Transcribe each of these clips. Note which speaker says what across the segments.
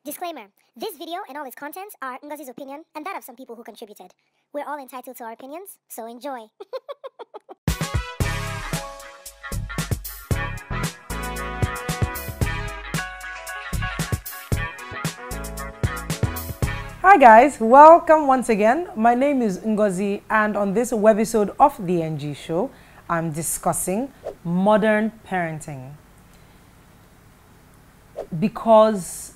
Speaker 1: Disclaimer: this video and all its contents are Ngozi's opinion and that of some people who contributed. We're all entitled to our opinions, so enjoy.
Speaker 2: Hi guys, welcome once again. My name is Ngozi, and on this webisode of the Ngee Show, I'm discussing modern parenting. Because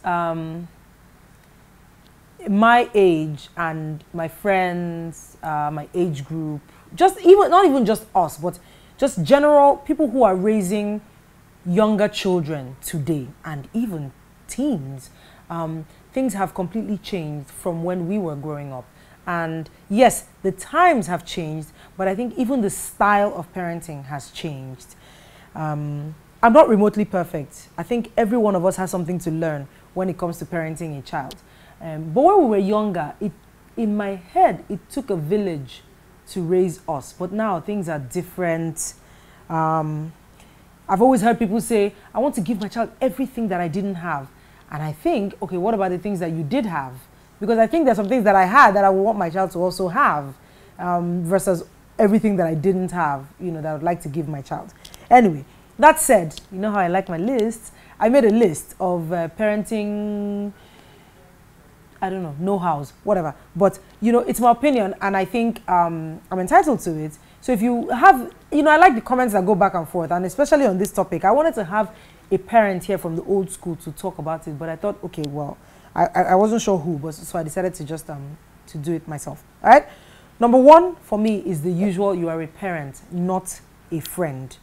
Speaker 2: my age and my friends, my age group, not even just us, but just general people who are raising younger children today and even teens, things have completely changed from when we were growing up. And yes, the times have changed, but I think even the style of parenting has changed. I'm not remotely perfect. I think every one of us has something to learn when it comes to parenting a child. But when we were younger, in my head, it took a village to raise us. But now things are different. I've always heard people say, I want to give my child everything that I didn't have. And I think, okay, what about the things that you did have? Because I think there's some things that I had that I would want my child to also have, versus everything that I didn't have, that I would like to give my child. Anyway. That said, you know how I like my lists? I made a list of parenting, I don't know, know-hows, whatever. But, it's my opinion, and I think I'm entitled to it. So if you have, I like the comments that go back and forth, and especially on this topic. I wanted to have a parent here from the old school to talk about it, but I thought, okay, well, I wasn't sure who, but so I decided to just to do it myself. All right? Number one for me is the usual: you are a parent, not a friend.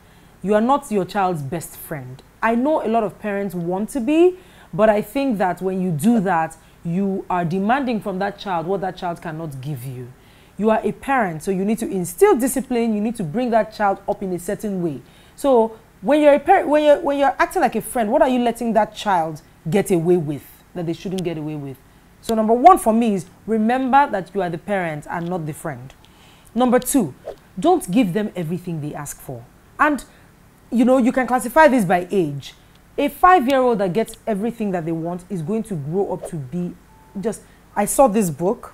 Speaker 2: You are not your child's best friend. I know a lot of parents want to be, but I think that when you do that, you are demanding from that child what that child cannot give you. You are a parent, so you need to instill discipline. You need to bring that child up in a certain way. So when you're a parent, when you're acting like a friend, what are you letting that child get away with that they shouldn't get away with? So number one for me is remember that you are the parent and not the friend. Number two, don't give them everything they ask for. And you can classify this by age. A 5-year-old that gets everything that they want is going to grow up to be I saw this book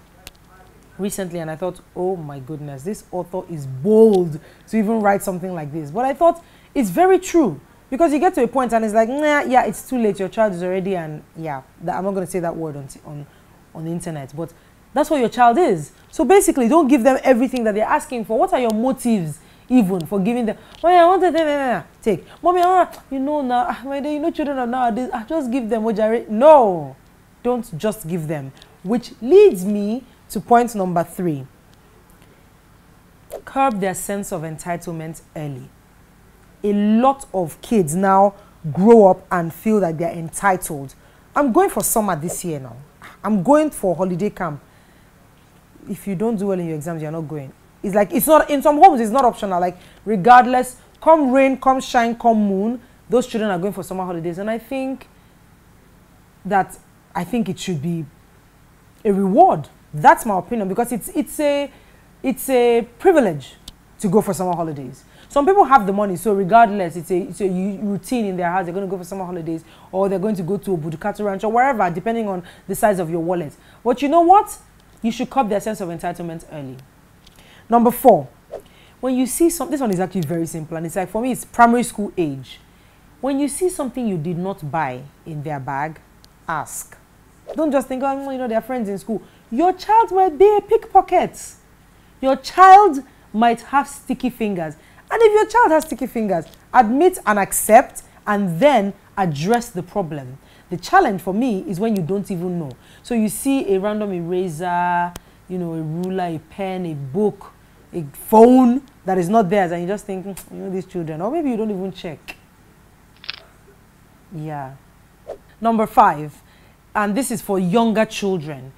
Speaker 2: recently and I thought, oh my goodness, this author is bold to even write something like this. But I thought it's very true, because you get to a point and it's like, nah, yeah, it's too late. Your child is already, and yeah, I'm not going to say that word on the internet, but that's what your child is. So basically, don't give them everything that they're asking for. What are your motives? Even for giving them, mommy, I want to take. Mommy, now, children are nowadays, I just give them what. No, don't just give them. Which leads me to point number 3. Curb their sense of entitlement early. A lot of kids now grow up and feel like they're entitled. I'm going for summer this year now. I'm going for holiday camp. If you don't do well in your exams, you're not going. It's like, it's not, in some homes, it's not optional. Like, regardless, come rain, come shine, come moon, those children are going for summer holidays. And I think it should be a reward. That's my opinion, because it's a privilege to go for summer holidays. Some people have the money, so regardless, it's a routine in their house. They're going to go for summer holidays, or they're going to go to a Budukatu ranch or wherever, depending on the size of your wallet. But you know what? You should curb their sense of entitlement early. Number 4, when you see something, this one is actually very simple, and it's like, for me, it's primary school age. When you see something you did not buy in their bag, ask. Don't just think, oh, they're friends in school. Your child might be a pickpocket. Your child might have sticky fingers. And if your child has sticky fingers, admit and accept, and then address the problem. The challenge for me is when you don't even know. So you see a random eraser, a ruler, a pen, a book, a phone that is not theirs, and you just think, these children, or maybe you don't even check. Yeah. Number 5, and this is for younger children.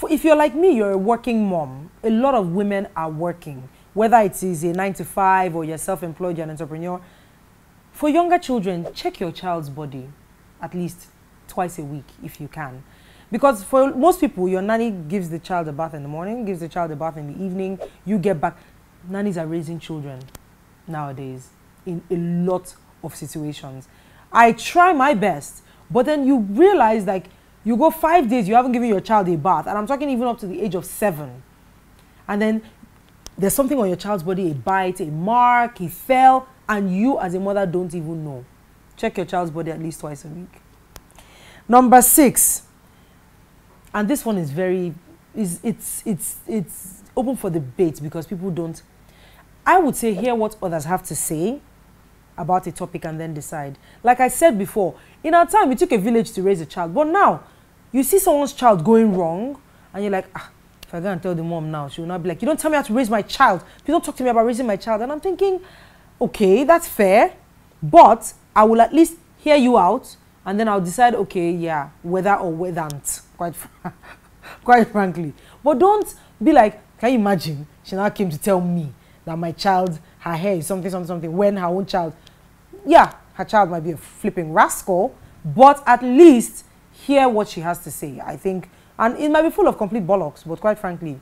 Speaker 2: If you're like me, you're a working mom. A lot of women are working, whether it is a 9-to-5 or you're self-employed, you're an entrepreneur. For younger children, check your child's body at least twice a week if you can. Because for most people, your nanny gives the child a bath in the morning, gives the child a bath in the evening, you get back. Nannies are raising children nowadays in a lot of situations. I try my best, but then you realize, like, You go 5 days, you haven't given your child a bath. And I'm talking even up to the age of 7. And then there's something on your child's body, a bite, a mark, he fell, and you as a mother don't even know. Check your child's body at least twice a week. Number 6, and this one is very, it's open for debate because people don't, I would say hear what others have to say about a topic and then decide. Like I said before, in our time, it took a village to raise a child. But now, you see someone's child going wrong, and you're like, if I go and tell the mom now, she will not be like, you don't tell me how to raise my child. You don't talk to me about raising my child. And I'm thinking, okay, that's fair, but I will at least hear you out, and then I'll decide, okay, yeah, whether or whether't, quite frankly. But don't be like, can you imagine, she now came to tell me that my child, her hair is something, when her own child, yeah, her child might be a flipping rascal, but at least hear what she has to say, I think. And it might be full of complete bollocks, but quite frankly,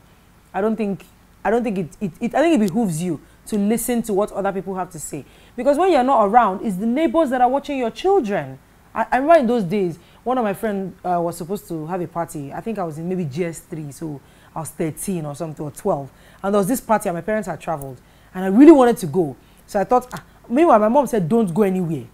Speaker 2: I think it behooves you to listen to what other people have to say. Because when you're not around, it's the neighbors that are watching your children. I remember in those days, one of my friends was supposed to have a party. I think I was in maybe GS3, so I was 13 or something, or 12. And there was this party and my parents had traveled. And I really wanted to go. So I thought, meanwhile, my mom said, don't go anywhere.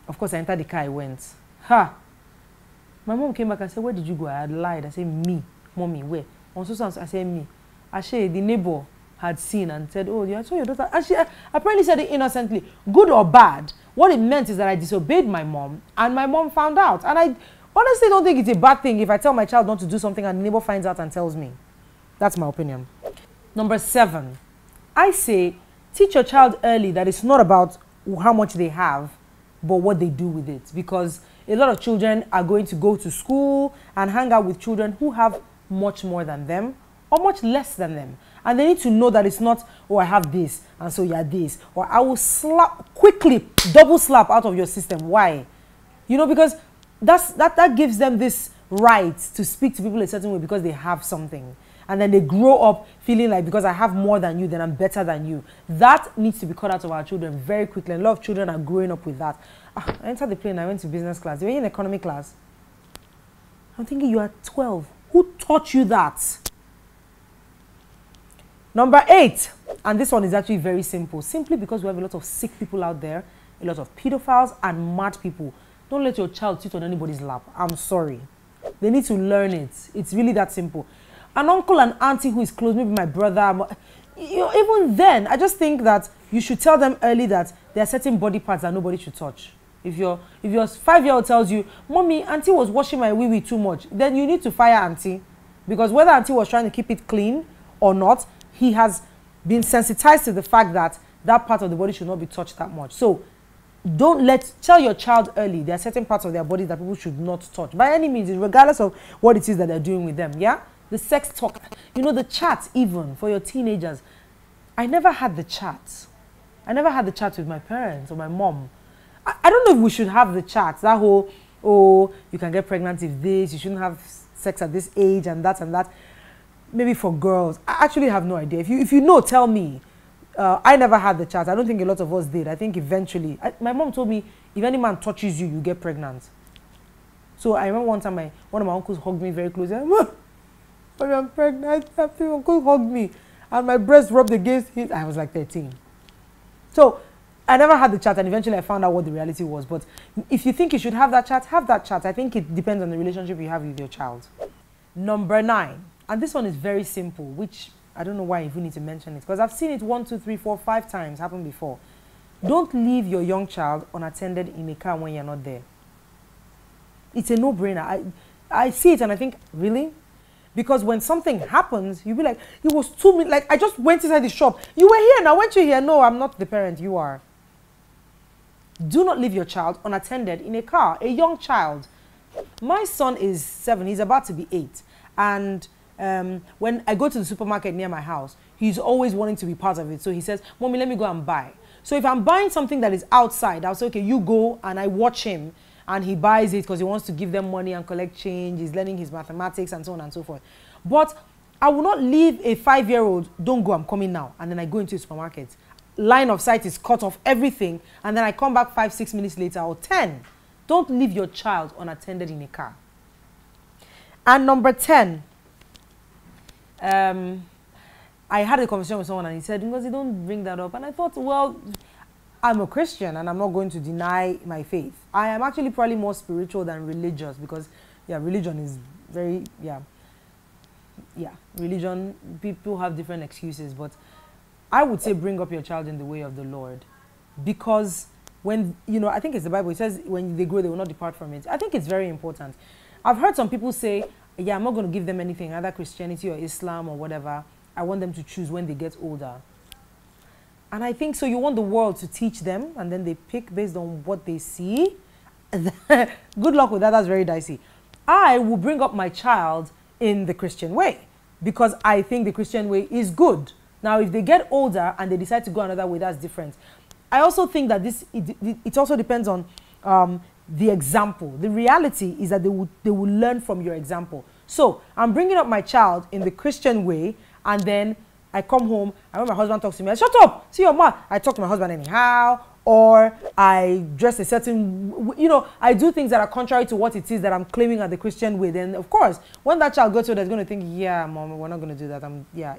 Speaker 2: Of course, I entered the car, I went. My mom came back and said, where did you go? I had lied. I said, me. Mommy, where? On so I said, me. Actually, the neighbor had seen and said, oh, I saw your daughter. And she apparently said it innocently. Good or bad, what it meant is that I disobeyed my mom, and my mom found out. And I honestly don't think it's a bad thing if I tell my child not to do something and the neighbor finds out and tells me. That's my opinion. Number 7, I say, teach your child early that it's not about how much they have, but what they do with it. Because a lot of children are going to go to school and hang out with children who have much more than them or much less than them. And they need to know that it's not, oh, I have this, and so you're this. Or I will quickly double slap out of your system. Why? You know, because that gives them this right to speak to people a certain way because they have something. And then they grow up feeling like, because I have more than you, then I'm better than you. That needs to be cut out of our children very quickly. And a lot of children are growing up with that. I entered the plane, I went to business class. You were in economy class. I'm thinking, you are 12. Who taught you that? Number 8, and this one is actually very simple. Simply because we have a lot of sick people out there, a lot of pedophiles and mad people. Don't let your child sit on anybody's lap. I'm sorry. They need to learn it. It's really that simple. An uncle and auntie who is close, maybe my brother, you know, even then, I just think that you should tell them early that there are certain body parts that nobody should touch. If your 5-year-old tells you, Mommy, auntie was washing my wee-wee too much, then you need to fire auntie. Because whether auntie was trying to keep it clean or not, he has been sensitized to the fact that that part of the body should not be touched that much. So tell your child early there are certain parts of their body that people should not touch by any means, regardless of what it is that they're doing with them. Yeah, the sex talk, you know, the chat, even for your teenagers. I never had the chat. I never had the chat with my parents or my mom. I don't know if we should have the chat, that whole, oh, you can get pregnant if this, you shouldn't have sex at this age and that and that. Maybe for girls. I actually have no idea. If you know, tell me. I never had the chat. I don't think a lot of us did. I think eventually, my mom told me, if any man touches you, you get pregnant. So I remember one time one of my uncles hugged me very closely. I'm pregnant. My uncle hugged me, and my breast rubbed against his. I was like 13. So I never had the chat, and eventually I found out what the reality was. But if you think you should have that chat, have that chat. I think it depends on the relationship you have with your child. Number 9, and this one is very simple, which I don't know why I even need to mention it, because I've seen it 1, 2, 3, 4, 5 times happen before. Don't leave your young child unattended in a car when you're not there. It's a no-brainer. I see it and I think, really? Because when something happens, you'll be like, it was 2 minutes, like I just went inside the shop. You were here, now weren't you here? No, I'm not the parent, you are. Do not leave your child unattended in a car, a young child. My son is 7, he's about to be 8. And when I go to the supermarket near my house, he's always wanting to be part of it. So he says, Mommy, let me go and buy. So if I'm buying something that is outside, I'll say, okay, you go, and I watch him, and he buys it because he wants to give them money and collect change. He's learning his mathematics and so on and so forth. But I will not leave a 5-year-old, don't go, I'm coming now, and then I go into a supermarket. Line of sight is cut off, everything, and then I come back 5, 6 minutes later, or 10. Don't leave your child unattended in a car. And number 10, I had a conversation with someone and he said, Ngozi, don't bring that up. And I thought, well, I'm a Christian and I'm not going to deny my faith. I am actually probably more spiritual than religious because, yeah, religion is very, religion, people have different excuses. But I would say bring up your child in the way of the Lord. Because when, I think it's the Bible, it says when they grow, they will not depart from it. I think it's very important. I've heard some people say, yeah, I'm not going to give them anything, either Christianity or Islam or whatever. I want them to choose when they get older. And I think so you want the world to teach them and then they pick based on what they see. Good luck with that, that's very dicey. I will bring up my child in the Christian way because I think the Christian way is good. Now, if they get older and they decide to go another way, that's different. I also think that it also depends on the example. The reality is that they will learn from your example. So I'm bringing up my child in the Christian way, and then I come home, and when my husband talks to me, I shut up, see your mouth. I talk to my husband anyhow, or I dress a certain, I do things that are contrary to what it is that I'm claiming are the Christian way. Then, of course, when that child goes to it, they're going to think, yeah, mom, we're not going to do that.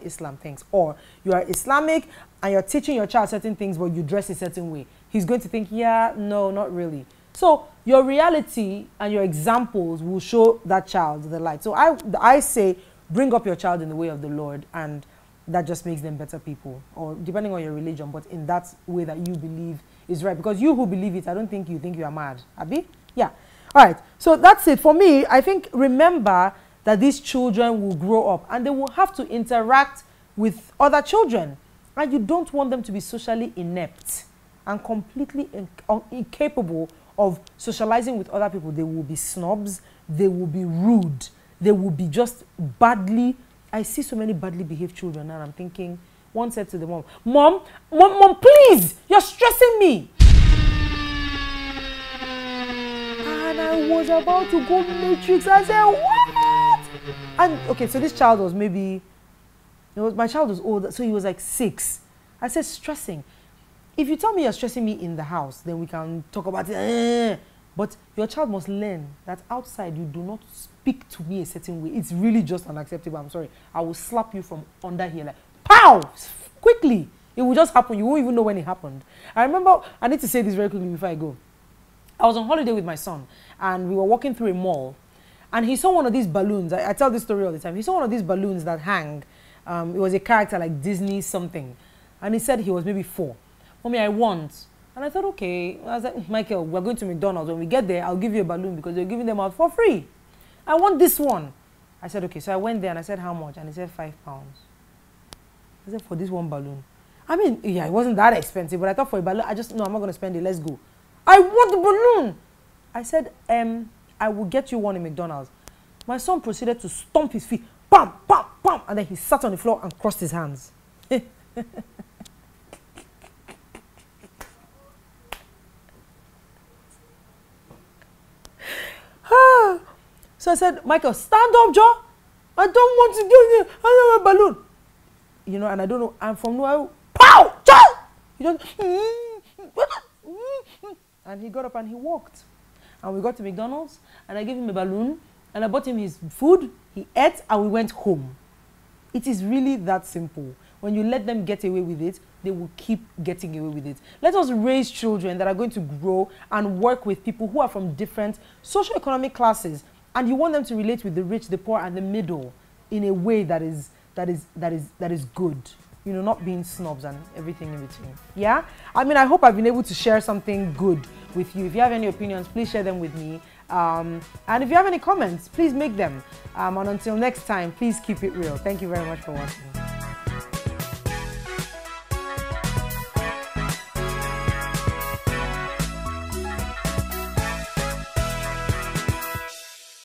Speaker 2: Islam, thanks. Or you are Islamic, and you're teaching your child certain things, but you dress a certain way. He's going to think, yeah, no, not really. So your reality and your examples will show that child the light. So I say, bring up your child in the way of the Lord, and that just makes them better people, or depending on your religion, but in that way that you believe is right. Because you who believe it, I don't think you are mad. Abi? Yeah. All right. So that's it. For me, I think remember that these children will grow up and they will have to interact with other children. And you don't want them to be socially inept and completely incapable of socializing with other people. They will be snobs. They will be rude. They will be just badly. I see so many badly behaved children and I'm thinking, one said to the mom, Mom, please, you're stressing me. And I was about to go matrix. I said, what? And okay, so this child was maybe, my child was old, so he was like 6. I said, stressing. If you tell me you're stressing me in the house, then we can talk about it. But your child must learn that outside you do not speak to me a certain way. It's really just unacceptable. I'm sorry. I will slap you from under here like, pow! Quickly. It will just happen. You won't even know when it happened. I remember, I need to say this very quickly before I go. I was on holiday with my son and we were walking through a mall and he saw one of these balloons. I tell this story all the time. He saw one of these balloons that hang. It was a character like Disney something. And he said he was maybe 4. Mommy, I want. And I thought, okay. I was like, Michael, we're going to McDonald's. When we get there, I'll give you a balloon because they're giving them out for free. I want this one. I said, okay. So I went there and I said, how much? And he said, £5. I said, for this one balloon. I mean, yeah, it wasn't that expensive, but I thought for a balloon, no, I'm not going to spend it. Let's go. I want the balloon. I said, I will get you one in McDonald's. My son proceeded to stomp his feet. Pam, pam, pam. And then he sat on the floor and crossed his hands. So I said, Michael, stand up, Joe. I don't want to do it. I have a balloon. And I don't know. I'm from nowhere. Pow! Joe! He just, and he got up and he walked. And we got to McDonald's and I gave him a balloon and I bought him his food. He ate and we went home. It is really that simple. When you let them get away with it, they will keep getting away with it. Let us raise children that are going to grow and work with people who are from different socioeconomic classes. And you want them to relate with the rich, the poor, and the middle in a way that is good. Not being snobs and everything in between. Yeah? I mean, I hope I've been able to share something good with you. If you have any opinions, please share them with me. And if you have any comments, please make them. And until next time, please keep it real. Thank you very much for watching.